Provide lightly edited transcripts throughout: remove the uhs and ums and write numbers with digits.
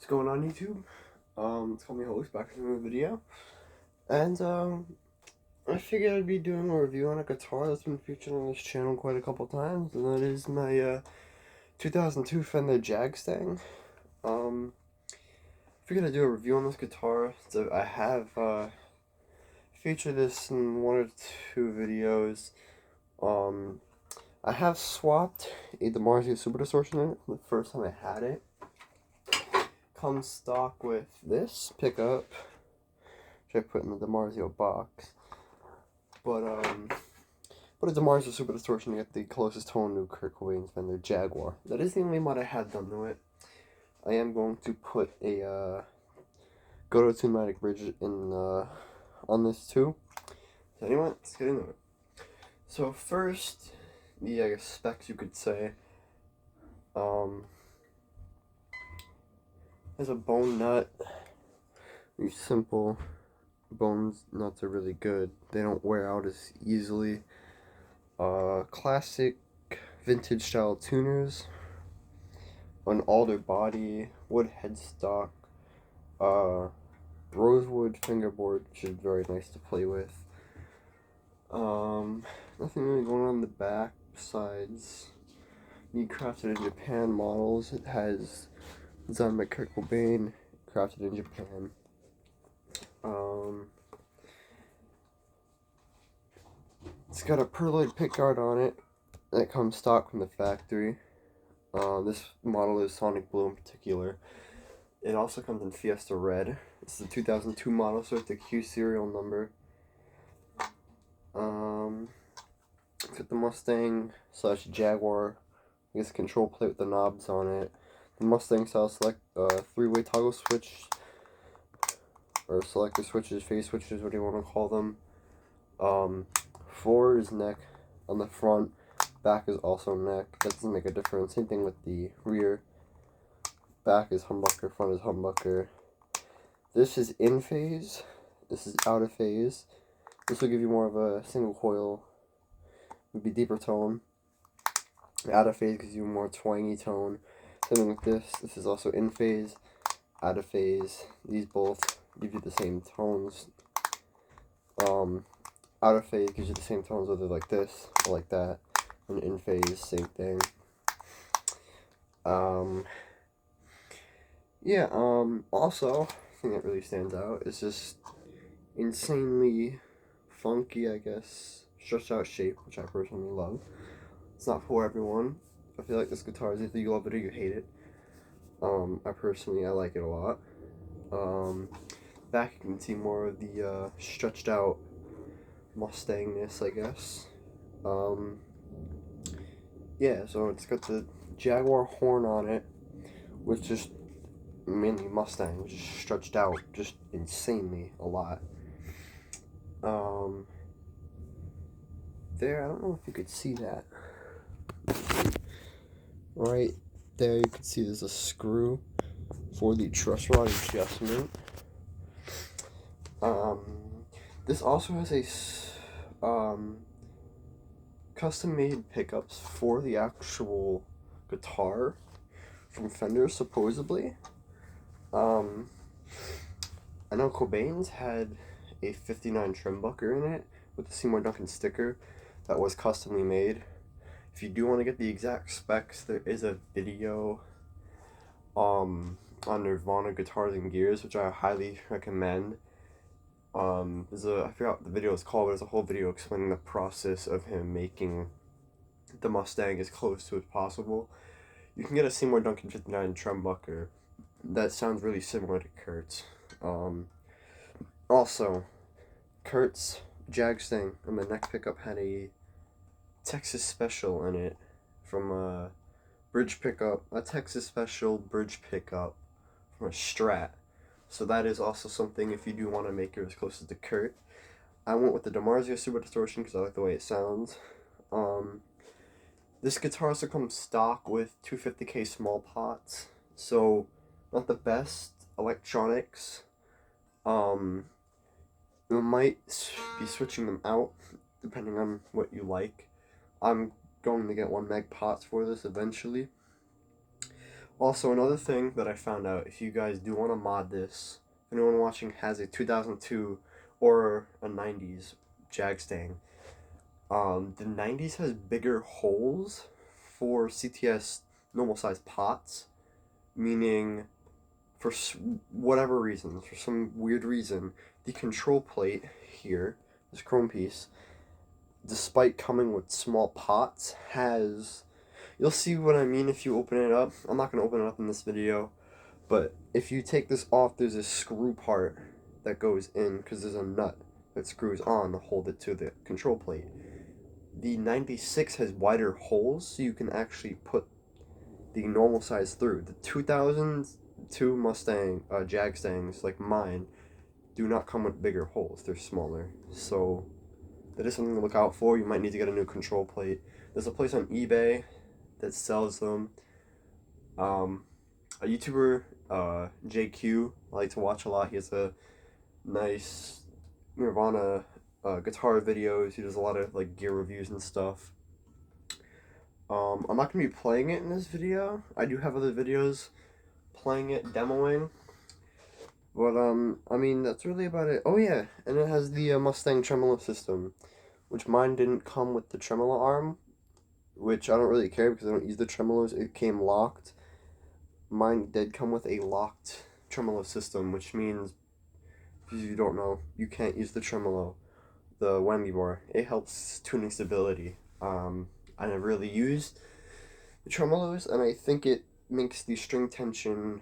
going on YouTube? It's called me Host, back with another video. And I figured I'd be doing a review on a guitar that's been featured on this channel quite a couple times, and that is my 2002 Fender jagstnag. Figured I'd do a review on this guitar. So I have featured this in one or two videos. I have swapped a DiMarzio Super Distortion in it the first time I had it. Comes stock with this pickup, which I put in the DiMarzio box. But a DiMarzio Super Distortion to get the closest tone to Kurt Cobain's Fender Jaguar. That is the only mod I had done to it. I am going to put a Go-To-Tumatic bridge in on this too. So anyway, let's get into it. So first, the I guess specs you could say. Has a bone nut. These simple bone nuts are really good. They don't wear out as easily. Classic vintage style tuners. An alder body, wood headstock, rosewood fingerboard, which is very nice to play with. Nothing really going on in the back besides the crafted in Japan models. It has designed by Kurt Cobain, crafted in Japan. It's got a perloid pickguard on it that comes stock from the factory. This model is Sonic Blue in particular. It also comes in Fiesta Red. This is a 2002 model, so it's a Q serial number. It's got the Mustang / Jaguar, I guess, control plate with the knobs on it. The Mustang style select 3-way toggle switch, or selector switches, phase switches, what do you want to call them. Forward is neck on the front, back is also neck. That doesn't make a difference. Same thing with the rear. Back is humbucker, front is humbucker. This is in phase, this is out of phase. This will give you more of a single coil, maybe deeper tone. Out of phase gives you a more twangy tone. Same with this. This is also in phase, out of phase. These both give you the same tones. Out of phase gives you the same tones whether like this or like that. And in phase, same thing. Also, thing that really stands out is just insanely funky, I guess, stretched out shape, which I personally love. It's not for everyone. I feel like this guitar is either you love it or you hate it. I like it a lot. Back you can see more of the stretched out Mustangness, I guess. Yeah, so it's got the Jaguar horn on it, which just mainly Mustang, which is stretched out just insanely a lot. There, I don't know if you could see that. Right there, you can see there's a screw for the Truss Rod Adjustment. This also has a custom-made pickups for the actual guitar from Fender, supposedly. I know Cobain's had a 59 trimbucker in it with the Seymour Duncan sticker that was customly made. If you do want to get the exact specs, there is a video on Nirvana Guitars and Gears, which I highly recommend. I forgot what the video is called, but there's a whole video explaining the process of him making the Mustang as close to as possible. You can get a Seymour Duncan 59 trimbucker that sounds really similar to Kurt's. Also, Kurt's jagstnag on the neck pickup had a Texas Special in it from a bridge pickup, a Texas Special bridge pickup from a Strat. So that is also something if you do want to make it as close as to Kurt. I went with the DiMarzio Super Distortion because I like the way it sounds. This guitar also comes stock with 250K small pots, so not the best electronics. You might be switching them out depending on what you like. I'm going to get 1 meg pots for this eventually. Also, another thing that I found out, if you guys do want to mod this, if anyone watching has a 2002 or a 90s jagstang, the 90s has bigger holes for CTS normal size pots, meaning for whatever reason, for some weird reason, the control plate here, this chrome piece, despite coming with small pots, has, you'll see what I mean if you open it up. I'm not going to open it up in this video, but if you take this off, there's a screw part that goes in, because there's a nut that screws on to hold it to the control plate. The 96 has wider holes, so you can actually put the normal size through. The 2002 Mustang Jagstangs, like mine, do not come with bigger holes. They're smaller. So that is something to look out for. You might need to get a new control plate. There's a place on eBay that sells them. A YouTuber, JQ, I like to watch a lot. He has a nice Nirvana guitar videos. He does a lot of like gear reviews and stuff. I'm not going to be playing it in this video. I do have other videos playing it, demoing. But, I mean, that's really about it. Oh, yeah, and it has the Mustang tremolo system, which mine didn't come with the tremolo arm, which I don't really care because I don't use the tremolos. It came locked. Mine did come with a locked tremolo system, which means, if you don't know, you can't use the tremolo, the whammy bar. It helps tuning stability. I never really used the tremolos, and I think it makes the string tension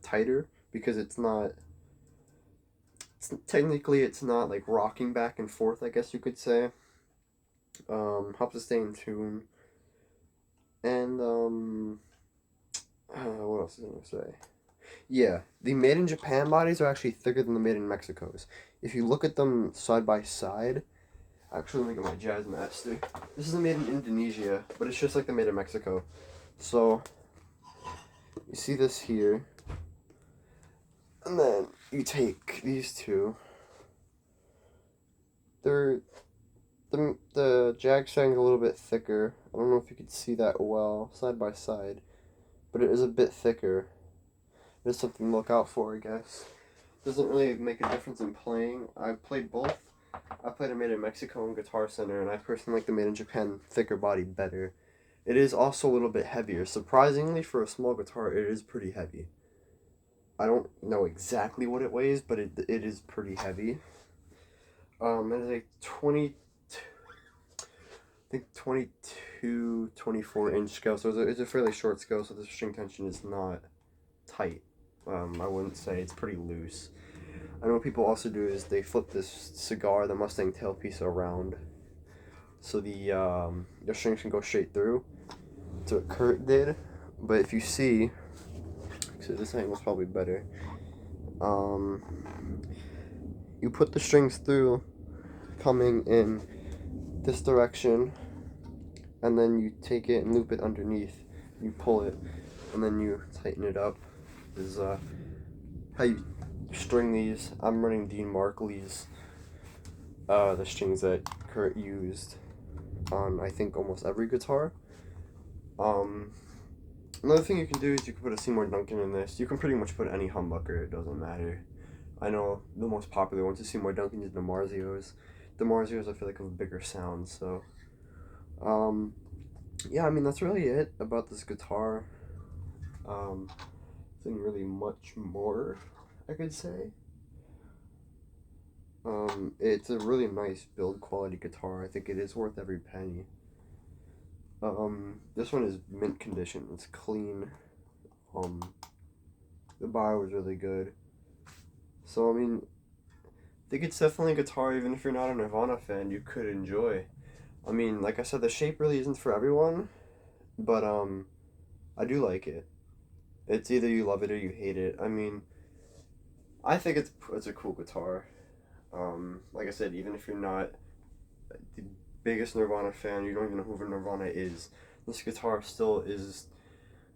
tighter because it's not. Technically, it's not like rocking back and forth, I guess you could say. Helps us stay in tune. And what else is I gonna say? Yeah, the made in Japan bodies are actually thicker than the made in Mexico's. If you look at them side by side. Actually, let me get my Jazz Master. This is made in Indonesia, but it's just like the made in Mexico. So, you see this here. And then you take these two. The Jagstang's a little bit thicker. I don't know if you could see that well, side by side. But it is a bit thicker. There's something to look out for, I guess. Doesn't really make a difference in playing. I've played both. I played a made in Mexico and Guitar Center, and I personally like the made in Japan thicker body better. It is also a little bit heavier. Surprisingly, for a small guitar, it is pretty heavy. I don't know exactly what it weighs, but it is pretty heavy. It is a 22, 24 inch scale, so it's a fairly short scale, so the string tension is not tight. I wouldn't say it's pretty loose. I know what people also do is they flip this cigar, the Mustang tailpiece, around so the strings can go straight through. That's what Kurt did. But if you see, so this angle's probably better. You put the strings through, coming in this direction, and then you take it and loop it underneath. You pull it, and then you tighten it up. This is how you string these. I'm running Dean Markley's, the strings that Kurt used on, I think, almost every guitar. Another thing you can do is you can put a Seymour Duncan in this. You can pretty much put any humbucker, it doesn't matter. I know the most popular ones are Seymour Duncan and DiMarzio's. DiMarzio's I feel like have a bigger sound, so yeah, I mean that's really it about this guitar. Nothing really much more I could say. It's a really nice build quality guitar. I think it is worth every penny. This one is mint condition. It's clean. The buy was really good. So, I mean, I think it's definitely a guitar, even if you're not a Nirvana fan, you could enjoy. I mean, like I said, the shape really isn't for everyone, but, I do like it. It's either you love it or you hate it. I mean, I think it's a cool guitar. Like I said, even if you're not the biggest Nirvana fan, you don't even know who Nirvana is, this guitar still is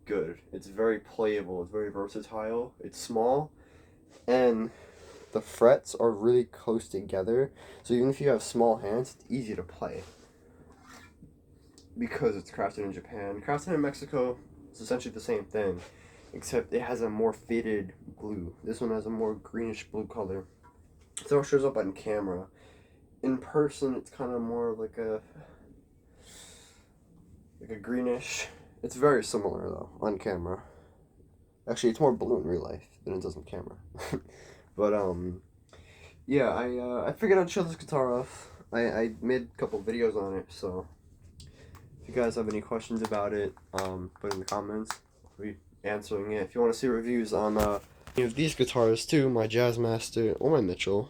good. It's very playable, it's very versatile, it's small, and the frets are really close together, so even if you have small hands, it's easy to play. Because it's crafted in Japan. Crafted in Mexico, It's essentially the same thing, except it has a more faded blue. This one has a more greenish blue color. So it shows up on camera. In person, it's kind of more like a greenish. It's very similar though on camera. Actually, it's more blue in real life than it does on camera. But yeah, I figured I'd show this guitar off. I made a couple videos on it, so if you guys have any questions about it, put in the comments. I'll be answering it. If you want to see reviews on any of these guitars too, my Jazzmaster or my Mitchell,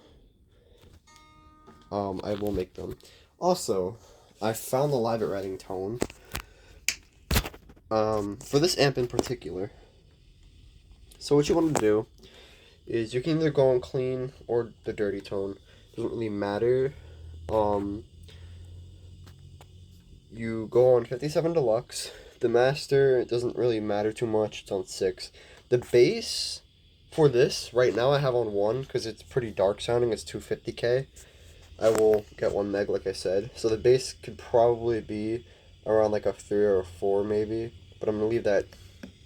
I will make them. Also, I found the Live at Reading tone. For this amp in particular. So what you want to do is you can either go on clean or the dirty tone. Doesn't really matter. You go on 57 Deluxe. The master, it doesn't really matter too much. It's on 6. The bass for this right now I have on 1 because it's pretty dark sounding. It's 250K. I will get 1 meg like I said. So the bass could probably be around like a 3 or a 4 maybe. But I'm gonna leave that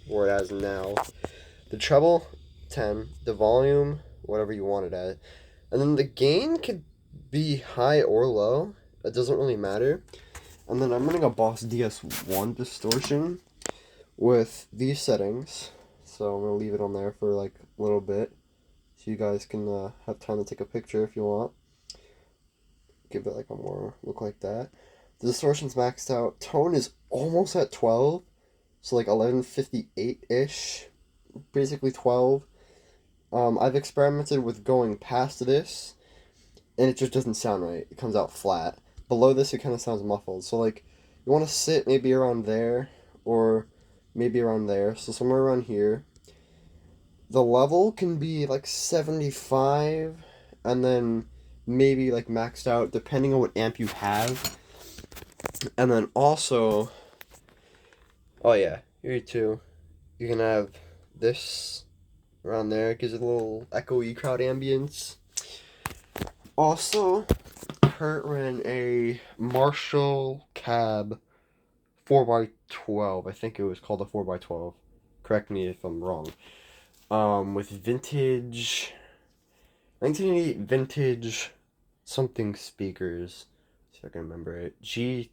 where it is now. The treble, 10. The volume, whatever you want it at. And then the gain could be high or low. It doesn't really matter. And then I'm running a Boss DS1 distortion with these settings. So I'm going to leave it on there for like a little bit. So you guys can have time to take a picture if you want. Give it like a more look like that. The distortion's maxed out. Tone is almost at 12. So like 1158-ish. Basically 12. I've experimented with going past this, and it just doesn't sound right. It comes out flat. Below this, it kind of sounds muffled. So, like, you want to sit maybe around there, or maybe around there. So, somewhere around here. The level can be, like, 75, and then maybe, like, maxed out, depending on what amp you have. And then also, oh yeah, here too. You can have this around there. It gives it a little echoey crowd ambience. Also, Kurt ran a Marshall Cab 4x12. I think it was called a 4x12. Correct me if I'm wrong. With vintage 1988 vintage something speakers. See if I can remember it. It's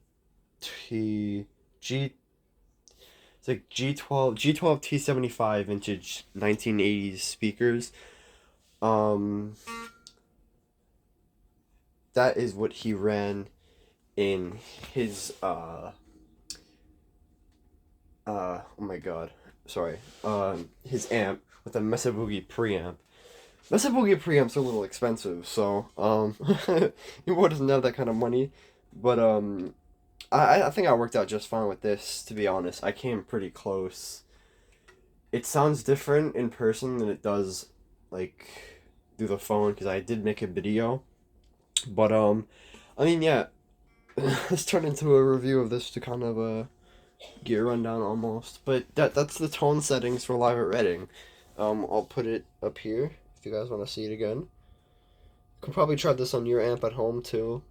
like G12 T75 vintage 1980s speakers. That is what he ran in his oh my god, sorry, his amp with a Mesa Boogie preamp. Mesa Boogie preamps are a little expensive, so he doesn't have that kind of money, but I think I worked out just fine with this, to be honest. I came pretty close. It sounds different in person than it does like through the phone, because I did make a video. But I mean, yeah, let's turn into a review of this to kind of get a rundown almost. But that's the tone settings for Live at Reading. I'll put it up here if you guys want to see it again. You can probably try this on your amp at home too.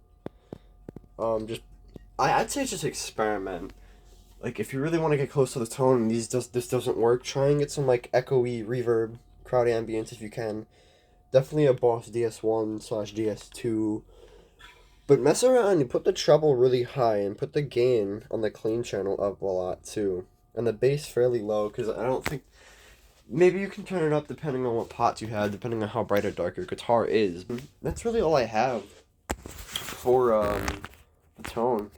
I'd say just experiment. Like, if you really want to get close to the tone and this doesn't work, try and get some like echoey reverb crowd ambience if you can. Definitely a Boss DS1/DS2. But mess around and put the treble really high and put the gain on the clean channel up a lot too. And the bass fairly low, because I don't think... Maybe you can turn it up depending on what pots you have, depending on how bright or dark your guitar is. That's really all I have for the tone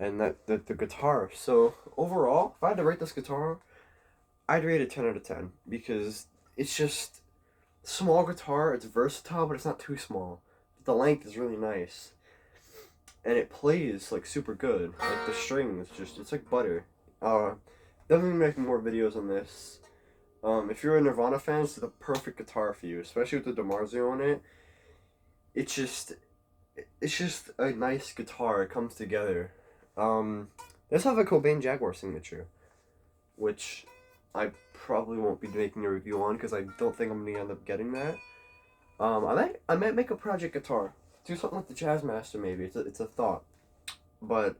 and the guitar. So overall, if I had to rate this guitar, I'd rate it 10 out of 10, because it's just small guitar. It's versatile, but it's not too small. The length is really nice, and it plays like super good. Like the string is it's like butter. Definitely making more videos on this. If you're a Nirvana fan, it's the perfect guitar for you, especially with the DiMarzio on it. It's just a nice guitar. It comes together. This has a Cobain Jaguar signature, which I probably won't be making a review on, because I don't think I'm gonna end up getting that. I might make a project guitar. Do something with the Jazzmaster maybe. It's a thought. But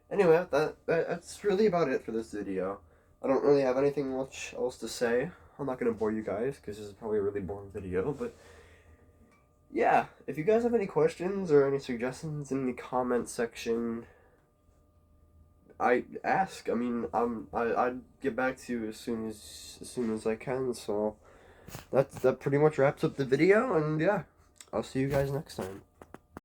anyway, that's really about it for this video. I don't really have anything much else to say. I'm not gonna bore you guys because this is probably a really boring video, but yeah, if you guys have any questions or any suggestions in the comment section, I ask. I mean, I'd get back to you as soon as I can. So that pretty much wraps up the video, and yeah, I'll see you guys next time.